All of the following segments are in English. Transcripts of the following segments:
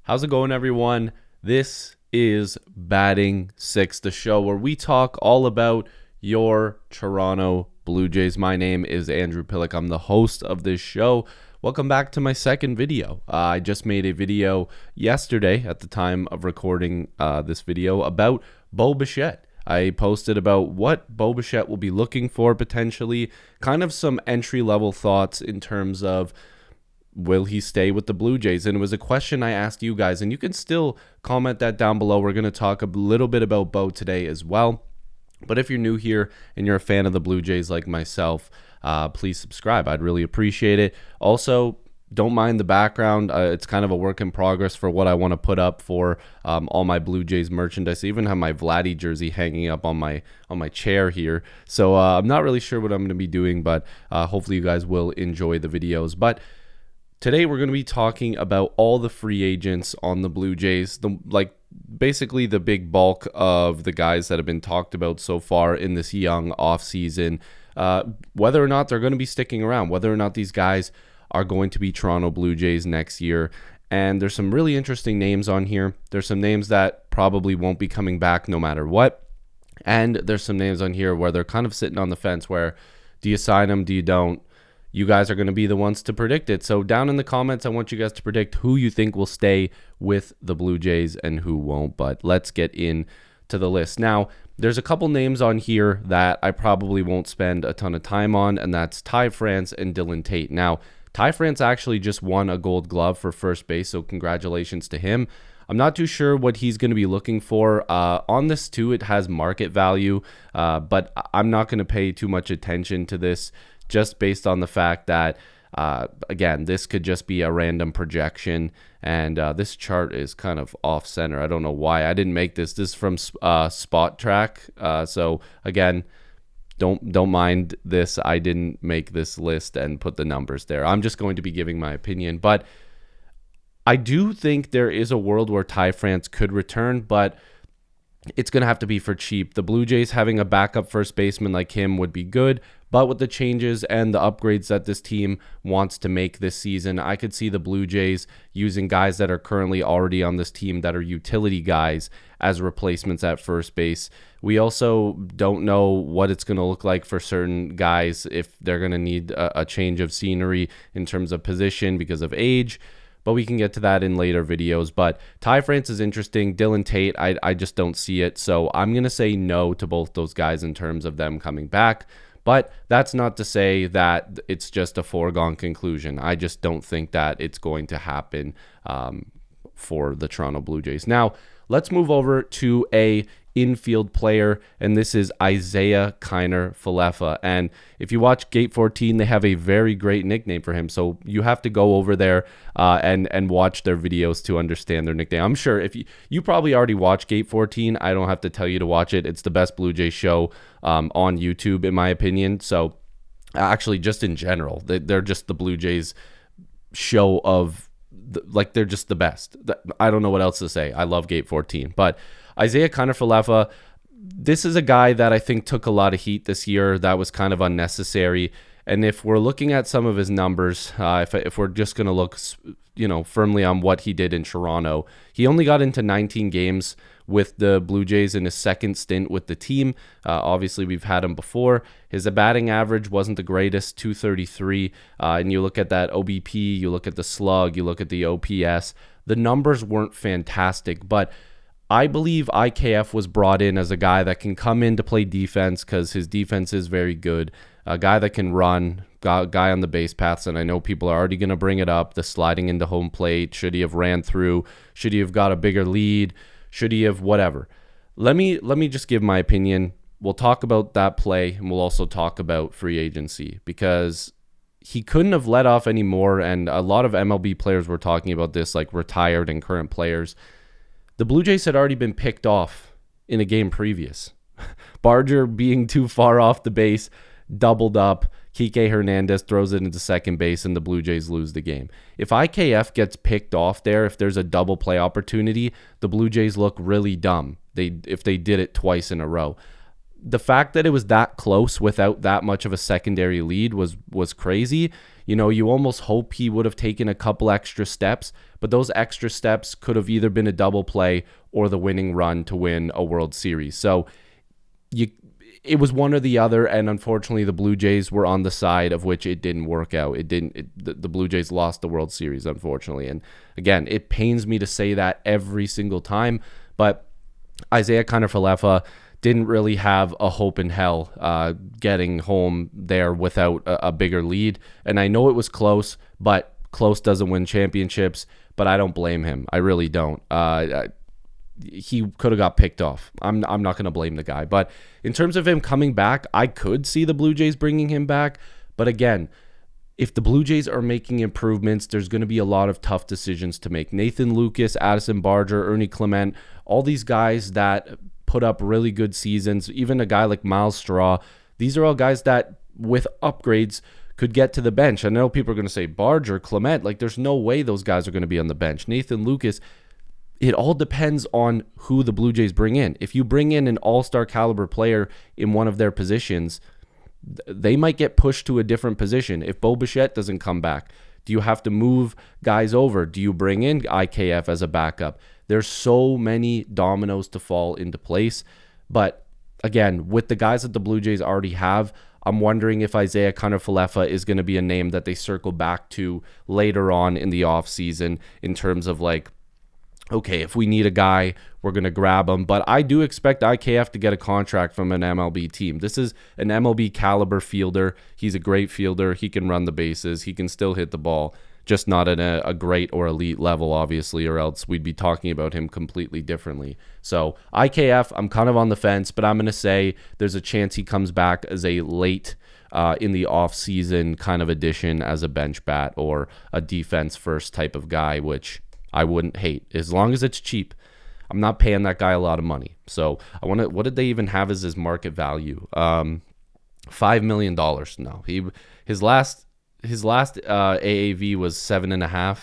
How's it going, everyone? This is Batting Six, the show where we talk all about your Toronto Blue Jays. My name is Andrew Pillock. I'm the host of this show. Welcome back to my second video. I just made a video yesterday at the time of recording this video about Bichette. I posted about what Bichette will be looking for potentially, kind of some entry-level thoughts in terms of will he stay with the Blue Jays? And it was a question I asked you guys, and you can still comment that down below. We're going to talk a little bit about Bo today as well. But if you're new here and you're a fan of the Blue Jays like myself, please subscribe. I'd really appreciate it. Also, don't mind the background. It's kind of a work in progress for what I want to put up for all my Blue Jays merchandise. I even have my Vladdy jersey hanging up on my chair here. So I'm not really sure what I'm going to be doing, but hopefully you guys will enjoy the videos. But today we're going to be talking about all the free agents on the Blue Jays, basically the big bulk of the guys that have been talked about so far in this young offseason, whether or not they're going to be sticking around, whether or not these guys are going to be Toronto Blue Jays next year. And there's some really interesting names on here. There's some names that probably won't be coming back no matter what. And there's some names on here where they're kind of sitting on the fence where, do you sign them, do you don't? You guys are going to be the ones to predict it. So down in the comments, I want you guys to predict who you think will stay with the Blue Jays and who won't. But let's get into the list. Now, there's a couple names on here that I probably won't spend a ton of time on, and that's Ty France and Dylan Tate. Now, Ty France actually just won a Gold Glove for first base, so congratulations to him. I'm not too sure what he's going to be looking for. On this, too, it has market value, but I'm not going to pay too much attention to this, just based on the fact that, again, this could just be a random projection, and this chart is kind of off-center. I don't know why. I didn't make this. This is from Spot Track, so, again, don't mind this. I didn't make this list and put the numbers there. I'm just going to be giving my opinion, but I do think there is a world where Ty France could return, but it's going to have to be for cheap. The Blue Jays having a backup first baseman like him would be good, but with the changes and the upgrades that this team wants to make this season, I could see the Blue Jays using guys that are currently already on this team that are utility guys as replacements at first base. We also don't know what it's going to look like for certain guys, if they're going to need a change of scenery in terms of position because of age. But we can get to that in later videos. But Ty France is interesting. Dylan Tate, I just don't see it. So I'm going to say no to both those guys in terms of them coming back. But that's not to say that it's just a foregone conclusion. I just don't think that it's going to happen for the Toronto Blue Jays. Now, let's move over to a infield player, and this is Isaiah Kiner-Falefa. And if you watch Gate 14, they have a very great nickname for him. So you have to go over there and watch their videos to understand their nickname. I'm sure if you probably already watched Gate 14. I don't have to tell you to watch it. It's the best Blue Jays show on YouTube, in my opinion. So actually, just in general, they're just the Blue Jays show of, they're just the best. I don't know what else to say. I love Gate 14. But Isaiah Kiner-Falefa, this is a guy that I think took a lot of heat this year. That was kind of unnecessary. And if we're looking at some of his numbers, if we're just going to look, firmly on what he did in Toronto, he only got into 19 games with the Blue Jays in his second stint with the team. Obviously, we've had him before. His batting average wasn't the greatest, 233. And you look at that OBP, you look at the slug, you look at the OPS. The numbers weren't fantastic, but I believe IKF was brought in as a guy that can come in to play defense because his defense is very good. A guy that can run, guy on the base paths, and I know people are already going to bring it up, the sliding into home plate. Should he have ran through? Should he have got a bigger lead? Should he have whatever? Let me just give my opinion. We'll talk about that play, and we'll also talk about free agency, because he couldn't have let off any more, and a lot of MLB players were talking about this, like retired and current players. The Blue Jays had already been picked off in a game previous. Barger being too far off the base, doubled up. Kike Hernandez throws it into second base, and the Blue Jays lose the game. If IKF gets picked off there, if there's a double play opportunity, the Blue Jays look really dumb if they did it twice in a row. the fact that it was that close without that much of a secondary lead was crazy. You almost hope he would have taken a couple extra steps, but those extra steps could have either been a double play or the winning run to win a World Series. So it was one or the other, and unfortunately the Blue Jays were on the side of which it didn't work out. The Blue Jays lost the World Series, unfortunately. And again, it pains me to say that every single time, but Isaiah Kiner-Falefa didn't really have a hope in hell getting home there without a bigger lead. And I know it was close, but close doesn't win championships, but I don't blame him. I really don't. He could have got picked off. I'm not going to blame the guy. But in terms of him coming back, I could see the Blue Jays bringing him back. But again, if the Blue Jays are making improvements, there's going to be a lot of tough decisions to make. Nathan Lucas, Addison Barger, Ernie Clement, all these guys that put up really good seasons, even a guy like Miles Straw, these are all guys that with upgrades could get to the bench. I know people are going to say Barger, Clement, like there's no way those guys are going to be on the bench. Nathan Lucas, it all depends on who the Blue Jays bring in. If you bring in an all-star caliber player in one of their positions, they might get pushed to a different position. If Bo Bichette doesn't come back, do you have to move guys over? Do you bring in IKF as a backup? There's so many dominoes to fall into place. But again, with the guys that the Blue Jays already have, I'm wondering if Isaiah Kiner-Falefa is going to be a name that they circle back to later on in the offseason in terms of like, okay, if we need a guy, we're going to grab him. But I do expect IKF to get a contract from an MLB team. This is an MLB caliber fielder. He's a great fielder. He can run the bases. He can still hit the ball, just not at a great or elite level, obviously, or else we'd be talking about him completely differently. So IKF, I'm kind of on the fence, but I'm going to say there's a chance he comes back as a late in the offseason kind of addition as a bench bat or a defense first type of guy, which I wouldn't hate as long as it's cheap. I'm not paying that guy a lot of money. So what did they even have as his market value? $5 million. No, his last AAV was 7.5.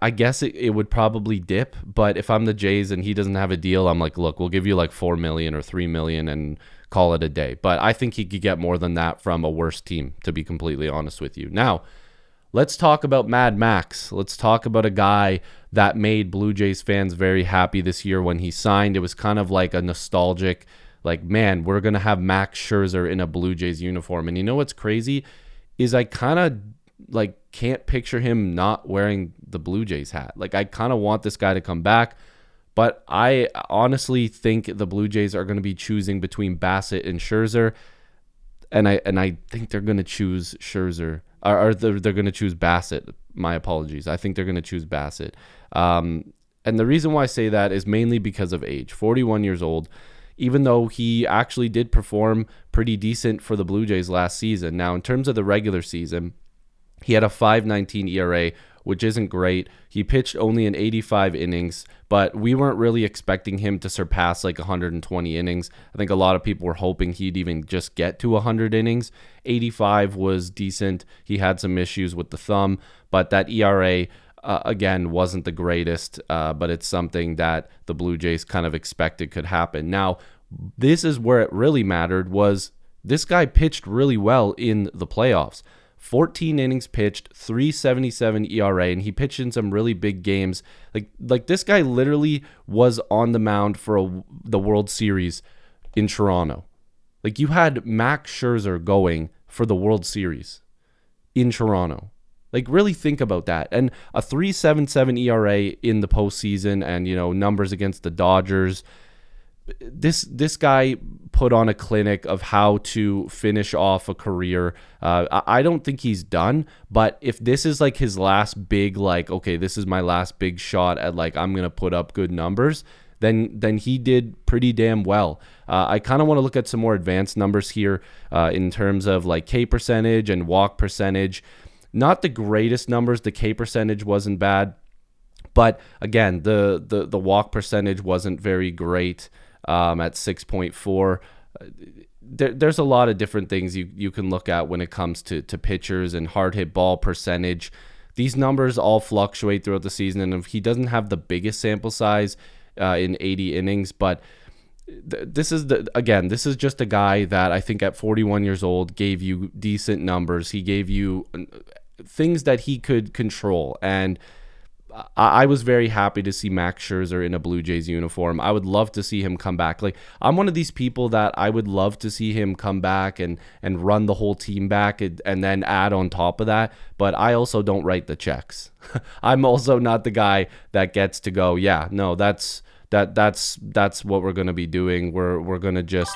I guess it would probably dip, but if I'm the Jays and he doesn't have a deal, I'm like, look, we'll give you like $4 million or $3 million and call it a day. But I think he could get more than that from a worse team, to be completely honest with you. Now, let's talk about Mad Max. Let's talk about a guy that made Blue Jays fans very happy this year when he signed. It was kind of like a nostalgic, like, man, we're going to have Max Scherzer in a Blue Jays uniform. And you know what's crazy is I kind of like can't picture him not wearing the Blue Jays hat. Like I kind of want this guy to come back, but I honestly think the Blue Jays are going to be choosing between Bassett and Scherzer. And I think they're going to choose Scherzer. Or they're going to choose Bassett. My apologies. I think they're going to choose Bassett. And the reason why I say that is mainly because of age. 41 years old, even though he actually did perform pretty decent for the Blue Jays last season. Now, in terms of the regular season, he had a 5.19 ERA, which isn't great. He pitched only in 85 innings, but we weren't really expecting him to surpass like 120 innings. I think a lot of people were hoping he'd even just get to 100 innings. 85 was decent. He had some issues with the thumb, but that ERA, again, wasn't the greatest, but it's something that the Blue Jays kind of expected could happen. Now, this is where it really mattered, was this guy pitched really well in the playoffs. 14 innings pitched, 3.77 ERA, and he pitched in some really big games. Like this guy literally was on the mound for the World Series in Toronto. Like you had Max Scherzer going for the World Series in Toronto. Like really think about that. And a 3.77 ERA in the postseason, and numbers against the Dodgers. This guy put on a clinic of how to finish off a career. I don't think he's done, but if this is like his last big, like, okay, this is my last big shot at like, I'm going to put up good numbers, then he did pretty damn well. I kind of want to look at some more advanced numbers here in terms of like K percentage and walk percentage. Not the greatest numbers. The K percentage wasn't bad, but again, the walk percentage wasn't very great. At 6.4. There's a lot of different things you can look at when it comes to pitchers and hard hit ball percentage. These numbers all fluctuate throughout the season, and if he doesn't have the biggest sample size in 80 innings, but this is just a guy that I think at 41 years old gave you decent numbers. He gave you things that he could control, and I was very happy to see Max Scherzer in a Blue Jays uniform. I would love to see him come back. Like, I'm one of these people that I would love to see him come back and run the whole team back and then add on top of that. But I also don't write the checks. I'm also not the guy that gets to go, yeah, no, that's what we're going to be doing. We're going to just,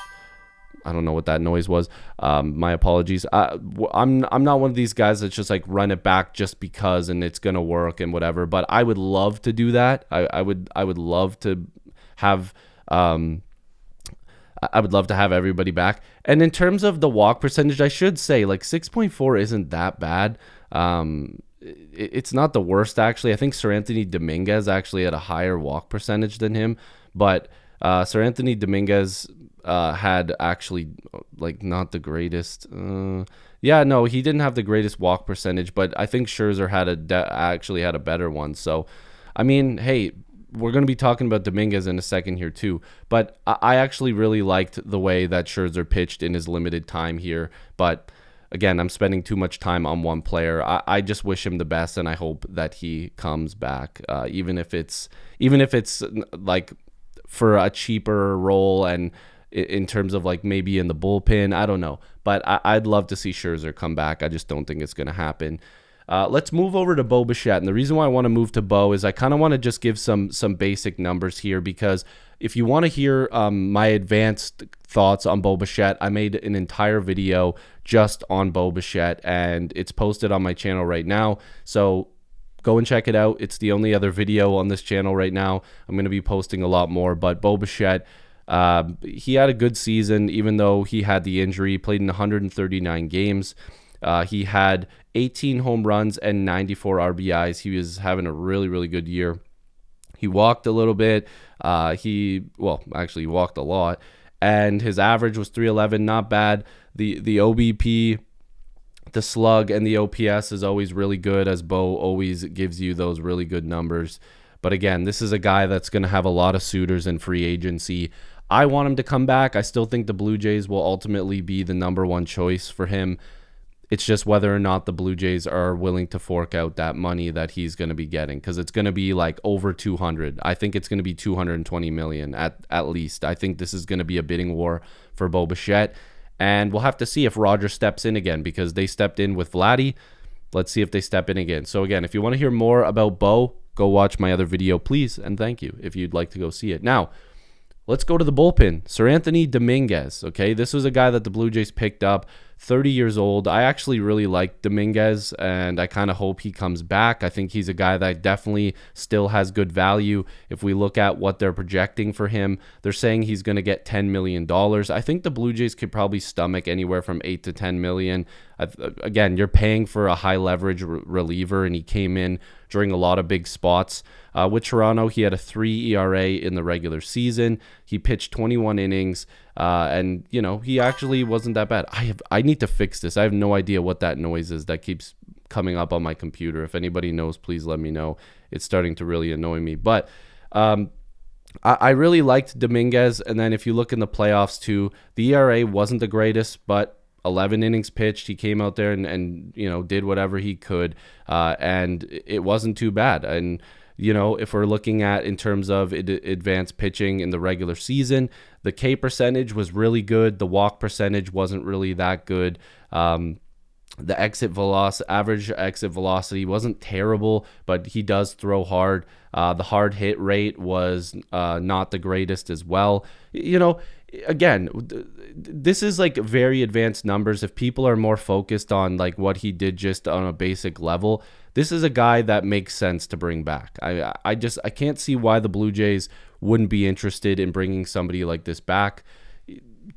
I don't know what that noise was. My apologies. I'm not one of these guys that's just like run it back just because and it's gonna work and whatever. But I would love to do that. I would love to have I would love to have everybody back. And in terms of the walk percentage, I should say like 6.4 isn't that bad. It's not the worst actually. I think Sir Anthony Dominguez actually had a higher walk percentage than him, but Sir Anthony Dominguez had actually like not the greatest. Yeah, no, he didn't have the greatest walk percentage, but I think Scherzer actually had a better one. So, I mean, hey, we're going to be talking about Dominguez in a second here too, but I actually really liked the way that Scherzer pitched in his limited time here. But again, I'm spending too much time on one player. I just wish him the best, and I hope that he comes back, even if it's like for a cheaper role and in terms of like maybe in the bullpen. I don't know. But I'd love to see Scherzer come back. I just don't think it's going to happen. Let's move over to Bo Bichette. And the reason why I want to move to Bo is I kind of want to just give some basic numbers here, because if you want to hear my advanced thoughts on Bo Bichette, I made an entire video just on Bo Bichette, and it's posted on my channel right now. So go and check it out. It's the only other video on this channel right now. I'm going to be posting a lot more, but Bo Bichette, he had a good season, even though he had the injury. He played in 139 games. He had 18 home runs and 94 RBIs. He was having a really, really good year. He walked a little bit. He walked a lot. And his average was 311, not bad. The OBP, the slug, and the OPS is always really good, as Bo always gives you those really good numbers. But again, this is a guy that's going to have a lot of suitors in free agency. I want him to come back. I still think the Blue Jays will ultimately be the number one choice for him. It's just whether or not the Blue Jays are willing to fork out that money that he's going to be getting, because it's going to be like over 200. I think it's going to be 220 million at least. I think this is going to be a bidding war for Bo Bichette, and we'll have to see if Roger steps in again, because they stepped in with Vladdy. Let's see if they step in again. So again, if you want to hear more about Bo, go watch my other video, please, and thank you if you'd like to go see it. Now, let's go to the bullpen. Sir Anthony Dominguez, okay? This was a guy that the Blue Jays picked up, 30 years old. I actually really like Dominguez, and I kind of hope he comes back. I think he's a guy that definitely still has good value. If we look at what they're projecting for him, they're saying he's going to get $10 million. I think the Blue Jays could probably stomach anywhere from $8 to $10 million. Again, you're paying for a high leverage reliever, and he came in during a lot of big spots. With Toronto, he had a 3 ERA in the regular season. He pitched 21 innings, and he actually wasn't that bad. I need to fix this. I have no idea what that noise is that keeps coming up on my computer. If anybody knows, please let me know. It's starting to really annoy me. But I really liked Dominguez, and then if you look in the playoffs too, the ERA wasn't the greatest, but 11 innings pitched. He came out there and did whatever he could, and it wasn't too bad. And if we're looking at in terms of advanced pitching in the regular season, the K percentage was really good. The walk percentage wasn't really that good. The average exit velocity wasn't terrible, but he does throw hard. The hard hit rate was not the greatest as well. Again, this is like very advanced numbers. If people are more focused on like what he did just on a basic level, this is a guy that makes sense to bring back. I can't see why the Blue Jays wouldn't be interested in bringing somebody like this back.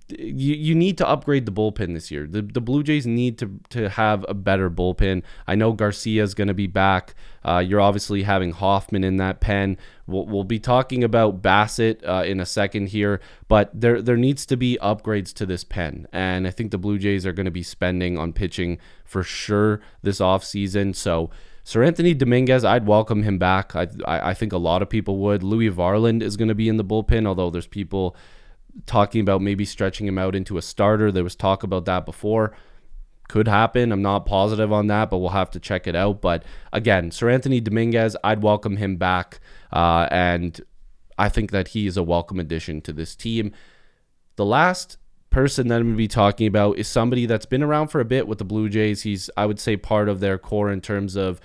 You need to upgrade the bullpen this year. The Blue Jays need to have a better bullpen. I know Garcia is going to be back. You're obviously having Hoffman in that pen. We'll be talking about Bassett in a second here, but there needs to be upgrades to this pen, and I think the Blue Jays are going to be spending on pitching for sure this offseason. So Sir Anthony Dominguez, I'd welcome him back. I think a lot of people would. Louis Varland is going to be in the bullpen, although there's people talking about maybe stretching him out into a starter. There was talk about that before. Could happen. I'm not positive on that, but we'll have to check it out. But again, Sir Anthony Dominguez, I'd welcome him back. And I think that he is a welcome addition to this team. The last person that I'm going to be talking about is somebody that's been around for a bit with the Blue Jays. He's, I would say, part of their core in terms of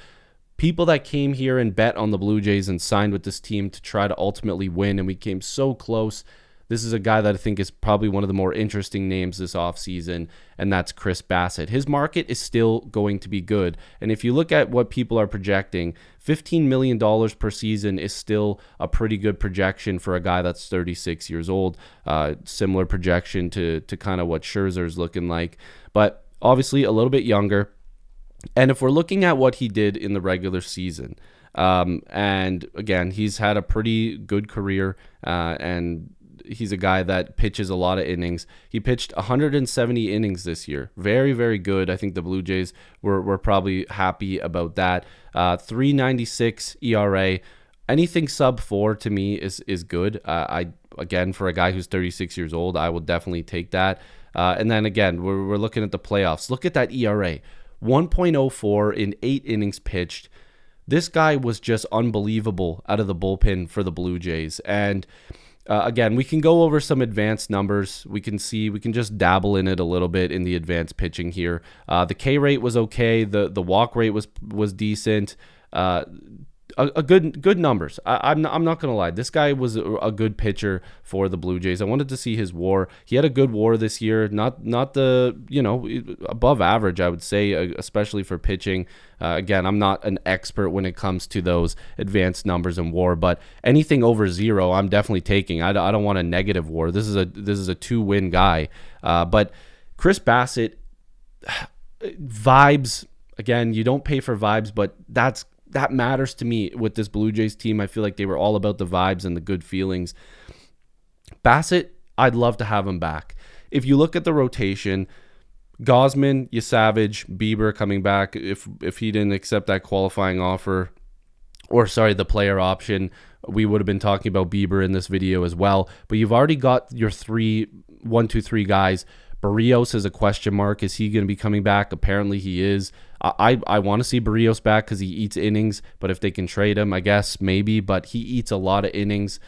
people that came here and bet on the Blue Jays and signed with this team to try to ultimately win, and we came so close. This is a guy that I think is probably one of the more interesting names this offseason, and that's Chris Bassitt. His market is still going to be good, and if you look at what people are projecting, $15 million per season is still a pretty good projection for a guy that's 36 years old. Similar projection to kind of what Scherzer's looking like, but obviously a little bit younger. And if we're looking at what he did in the regular season, and again, he's had a pretty good career, and he's a guy that pitches a lot of innings. He pitched 170 innings this year. Very, very good. I think the Blue Jays were probably happy about that. 3.96 ERA. Anything sub 4 to me is good. Again, for a guy who's 36 years old, I will definitely take that. And then again, we're looking at the playoffs. Look at that ERA. 1.04 in 8 innings pitched. This guy was just unbelievable out of the bullpen for the Blue Jays. And again, we can go over some advanced numbers. We can just dabble in it a little bit in the advanced pitching here. The K rate was okay. The walk rate was decent. A good numbers. I'm not gonna lie. This guy was a good pitcher for the Blue Jays. I wanted to see his WAR. He had a good WAR this year. Not the above average, I would say, especially for pitching. Again, I'm not an expert when it comes to those advanced numbers and WAR, but anything over 0, I'm definitely taking. I don't want a negative WAR. This is a 2-win guy. But Chris Bassitt, vibes. Again, you don't pay for vibes, but that matters to me with this Blue Jays team. I feel like they were all about the vibes and the good feelings. Bassitt, I'd love to have him back. If you look at the rotation, Gausman, Savage, Bieber coming back if he didn't accept that qualifying offer, or sorry, the player option, we would have been talking about Bieber in this video as well. But you've already got your 1, 2, 3 guys. Barrios is a question mark. Is he going to be coming back? Apparently he is. I want to see Barrios back because he eats innings, but if they can trade him, I guess maybe, but he eats a lot of innings.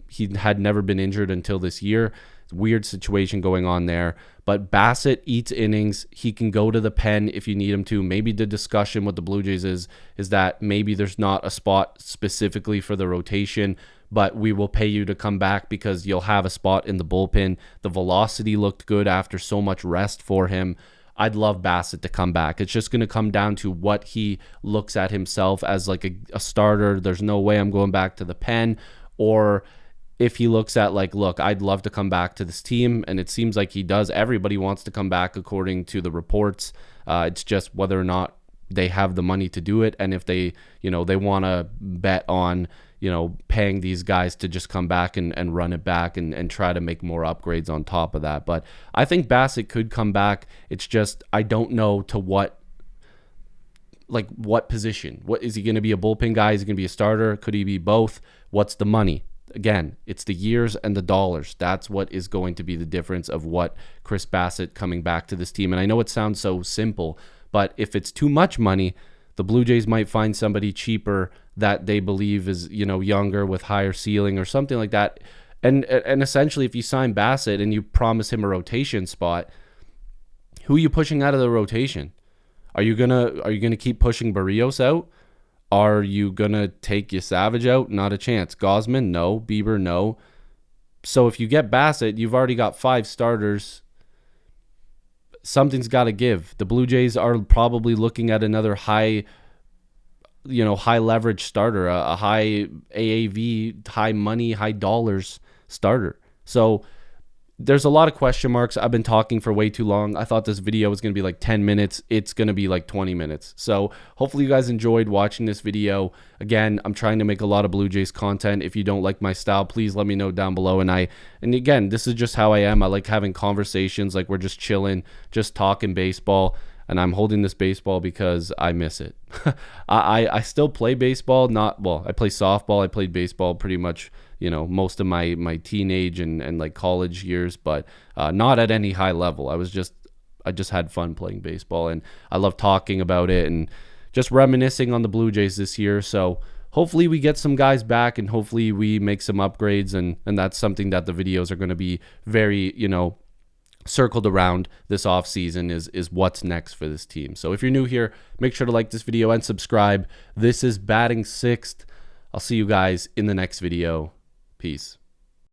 He had never been injured until this year. Weird situation going on there, but Bassitt eats innings. He can go to the pen if you need him to. Maybe the discussion with the Blue Jays is that maybe there's not a spot specifically for the rotation, but we will pay you to come back because you'll have a spot in the bullpen. The velocity looked good after so much rest for him. I'd love Bassitt to come back. It's just going to come down to what he looks at himself as like a starter. There's no way I'm going back to the pen. Or if he looks at like, look, I'd love to come back to this team, and it seems like he does. Everybody wants to come back according to the reports. It's just whether or not they have the money to do it, and if they want to bet on paying these guys to just come back and run it back and try to make more upgrades on top of that. But I think Bassitt could come back. It's just I don't know to what position. What is he going to be, a bullpen guy? Is he going to be a starter? Could he be both? What's the money? Again, it's the years and the dollars. That's what is going to be the difference of what Chris Bassitt coming back to this team. And I know it sounds so simple, but if it's too much money, the Blue Jays might find somebody cheaper that they believe is, younger with higher ceiling or something like that. And essentially, if you sign Bassitt and you promise him a rotation spot, who are you pushing out of the rotation? Are you gonna keep pushing Barrios out? Are you gonna take Savage out? Not a chance. Gausman, no. Bieber, no. So if you get Bassitt, you've already got 5 starters. Something's got to give. The Blue Jays are probably looking at another high leverage starter, a high AAV, high money, high dollars starter. So there's a lot of question marks. I've been talking for way too long. I thought this video was going to be like 10 minutes. It's going to be like 20 minutes. So hopefully you guys enjoyed watching this video. Again, I'm trying to make a lot of Blue Jays content. If you don't like my style, please let me know down below. And again, this is just how I am. I like having conversations, like we're just chilling, just talking baseball. and I'm holding this baseball because I miss it. I still play baseball, I play softball. I played baseball pretty much, most of my teenage and like college years, but not at any high level. I just had fun playing baseball, and I love talking about it and just reminiscing on the Blue Jays this year. So hopefully we get some guys back, and hopefully we make some upgrades, and that's something that the videos are going to be very, circled around this off season is what's next for this team. So if you're new here, make sure to like this video and subscribe. This is Batting Sixth. I'll see you guys in the next video. Peace.